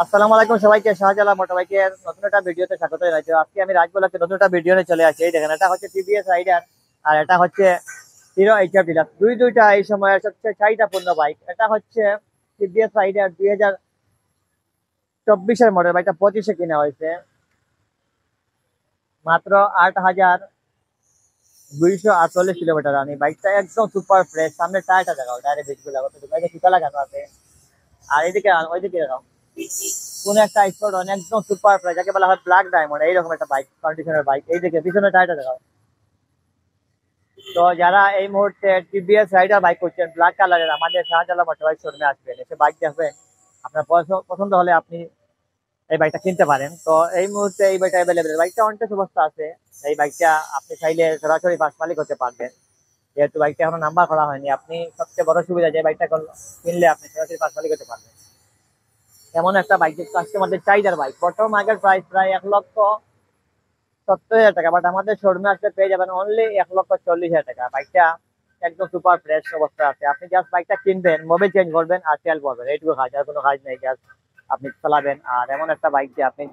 আসসালামু আলাইকুম সবাইকে, শাহজালাল মোটর বাইকের নতুন একটা ভিডিওতে স্বাগত জানাচ্ছি। আজকে আমি রাজবলাকে নতুন একটা ভিডিও নিয়ে চলে আসছি। এই দেখেন, এটা হচ্ছে টিভিএস রাইডার আর এটা হচ্ছে হিরো এইচআর ডিলাক্স। দুইটা এই সময়ের সবচেয়ে চাহিদাপূর্ণ বাইক। এটা হচ্ছে টিভিএস রাইডার 2024-এর মডেল। বাইকটা 25-এ কিনা হয়েছে, মাত্র 8,248 কিলোমিটার রানি। বাইকটা একদম সুপার ফ্রেশ। সামনে টায়ারটা দেখাও, টায়ারে বিটগুলো বাইকে সুতা লাগানো আছে। আর এদিকে ওইদিকে দেখাও, কোন একটা স্পট একদম সুপার প্রাইস, যাকে বলা হয় ব্ল্যাক ডায়মন্ড, এইরকম একটা বাইক, কন্ডিশনের বাইক। এই দিকে পিছনে টায়ারটা দেখাও। তো যারা এই মুহূর্তে টিভিএস রাইডার বাইক করছেন ব্ল্যাক কালারের, আমাদের শাহজালাল মোটর বাইক শোরুমে আসবেন, এসে বাইক দেখবেন। আপনার পছন্দ হলে আপনি এই বাইকটা কিনতে পারেন। তো এই মুহূর্তে এই বাইকটা অ্যাভেলেবেল, বাইকটা অনটেস্ট অবস্থা আছে। এই বাইকটা আপনি চাইলে সরাসরি ফার্স্ট মালিক হতে পারবেন, যেহেতু বাইকটা এখনো নাম্বার করা হয়নি। আপনি সবচেয়ে বড় সুবিধা, যে বাইকটা কিনলে আপনি সরাসরি ফার্স্ট মালিক হতে পারবেন। এমন একটা বাইক যে কাস্টমারদের চাহিদার বাইক। বর্তমান মার্কেট প্রাইস প্রায় 1,70,000 টাকা, বাট আমাদের শোরুমে আসলে পেয়ে যাবেন অনলি 1,40,000 টাকা। বাইকটা একদম সুপার ফ্রেশ অবস্থা আছে। আপনি জাস্ট বাইকটা কিনবেন, মোবিল চেঞ্জ করবেন আর তেল ভরবেন, এইটুকু কাজ, আর কোনো কাজ নেই। জাস্ট আপনি চালাবেন। আর এমন একটা বাইক যে আপনি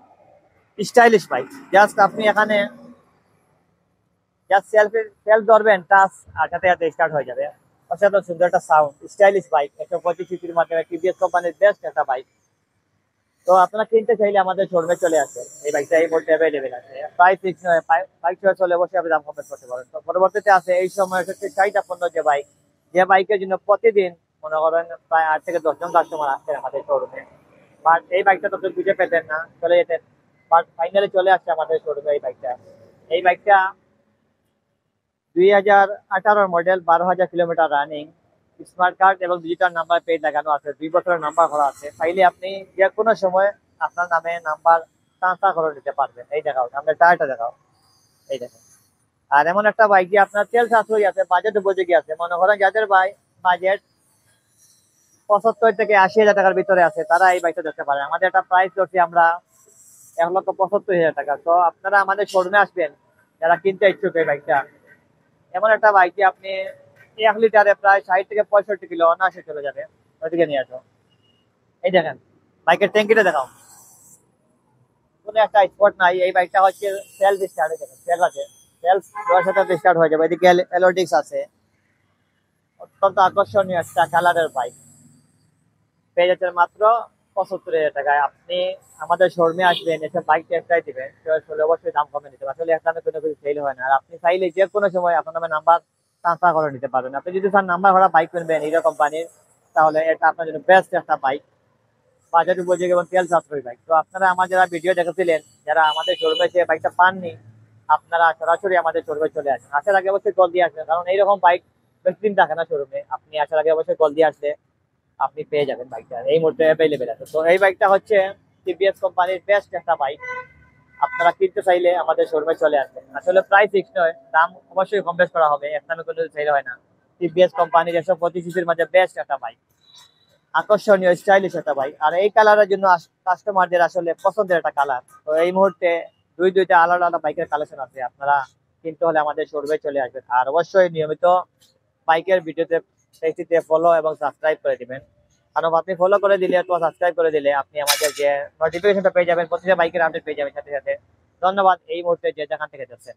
স্টাইলিশ বাইক, জাস্ট আপনি এখানে জাস্ট সেলফ ধরবেন, টাচ আর সাথে সাথে স্টার্ট হয়ে যাবে। অসাধারণ সুন্দর একটা সাউন্ড, স্টাইলিশ বাইক, 125 সিসির মাধ্যমে টিভিএস কোম্পানির বেস্ট একটা বাইক। তো আপনারা কিনতে চাইলে আমাদের শোরুমে চলে আসেন। এই বাইকটা এই মুহূর্তে অ্যাভেলেবেল আছে। প্রাইস ফিক্স নয়, বাইক চলে অবশ্যই আপনি দাম কমেন্ট করতে পারেন। তো পরবর্তীতে আছে এই সময় হচ্ছে চাহিদাপূর্ণ যে বাইক, যে বাইকের জন্য প্রতিদিন মনে করেন প্রায় 8 থেকে 10 জন কাস্টমার আসছেন আমাদের শোরুমে। বাট এই বাইকটা তো বুঝে পেতেন না, চলে যেতেন। বাট ফাইনালি চলে আসছে আমাদের শোরুমে এই বাইকটা। এই বাইকটা 2018-র model, 12,000 kilometre running. Smart card এবং ডিজিটাল নাম্বার পেজ লাগানো আছে, 2 বছরের নাম্বার করা আছে। চাইলে আপনি যে কোনো সময় আপনার নামে নাম্বার ট্রান্সফার করে নিতে পারবেন। এই দেখাও, সামনে টায়ারটা দেখাও, এই দেখেন। আর এমন একটা বাইক যে আপনার তেল সাশ্রয়ী আছে, বাজেট উপযোগী আছে। মনে করেন যাদের বাজেট 75 থেকে 80 হাজার টাকার ভিতরে আছে, তারা এই বাইকটা দেখতে পারে। আমাদের একটা প্রাইস করছি আমরা 1,75,000 টাকা। তো আপনারা আমাদের শোরুমে আসবেন যারা কিনতে ইচ্ছুক এই বাইকটা। এমন একটা বাইক যে আপনি 1 লিটারে প্রায় 60 থেকে 65 কিলো অনায়াসে চলে যাবে। ওইদিকে নিয়ে আসো, এই দেখেন বাইকের ট্যাঙ্কিটা দেখাও, কোনো একটা স্পট নাই। এই বাইকটা হচ্ছে সেলফ স্টার্ট, দেখেন সেলফ আছে, সেলফ দেওয়ার সাথে স্টার্ট হয়ে যাবে। এদিকে এলোডিক্স আছে। অত্যন্ত আকর্ষণীয় একটা কালারের বাইক পেয়ে যাচ্ছেন মাত্র 75,000 টাকায়। আপনি আমাদের শোরুমে আসবেন, এসে বাইক টেস্ট ড্রাইভ দিবেন, অবশ্যই দাম কমে নিতে পারবেন। আসলে এক দামে কোনো কিছু সেল হয় না। আর আপনি চাইলে যে কোনো সময় আপনার নামে নাম্বার ট্রান্সফার করে নিতে পারবেন। আপনি যদি স্যার নাম্বার করা বাইক কিনবেন হিরো কোম্পানির, তাহলে এটা আপনার জন্য বেস্ট একটা বাইক, বাজেট উপযোগী এবং তেল সাশ্রয়ী বাইক। তো আপনারা আমার যারা ভিডিও দেখেছিলেন, যারা আমাদের শোরুমে যে বাইকটা পাননি, আপনারা সরাসরি আমাদের শোরুমে চলে আসেন। আসার আগে অবশ্যই কল দিয়ে আসবেন, কারণ এইরকম বাইক বেশি দিন থাকে না শোরুমে। আপনি আসার আগে অবশ্যই কল দিয়ে আসলে আপনি পেয়ে যাবেন। বাইকটা এই মুহূর্তে অ্যাভেলেবেল আছে। তো এই বাইকটা হচ্ছে টিভিএস কোম্পানির বেস্ট একটা বাইক। আপনারা কিনতে চাইলে আমাদের শোরুমে চলে আসবেন। আসলে প্রাইস ফিক্স নয়, দাম অবশ্যই কম বেশ করা হবে, এক দামে কোনো সেল হয় না। টিভিএস কোম্পানির 125 সিসির মাঝে বেস্ট একটা বাইক, আকর্ষণীয় স্টাইলিশ একটা বাইক। আর এই কালারের জন্য কাস্টমারদের আসলে পছন্দের একটা কালার। তো এই মুহূর্তে দুইটা আলাদা আলাদা বাইকের কালেকশন আছে। আপনারা কিনতে হলে আমাদের শোরুমে চলে আসবেন। আর অবশ্যই নিয়মিত বাইকের ভিডিওতে পেজটিতে ফলো এবং সাবস্ক্রাইব করে দিবেন, কারণ আপনি ফলো করে দিলে অথবা সাবস্ক্রাইব করে দিলে আপনি আমাদের যে নোটিফিকেশনটা পেয়ে যাবেন, প্রতিটা বাইকের আপডেট পেয়ে যাবেন সাথে সাথে। ধন্যবাদ এই মুহূর্তে যে যেখান থেকে যাচ্ছেন।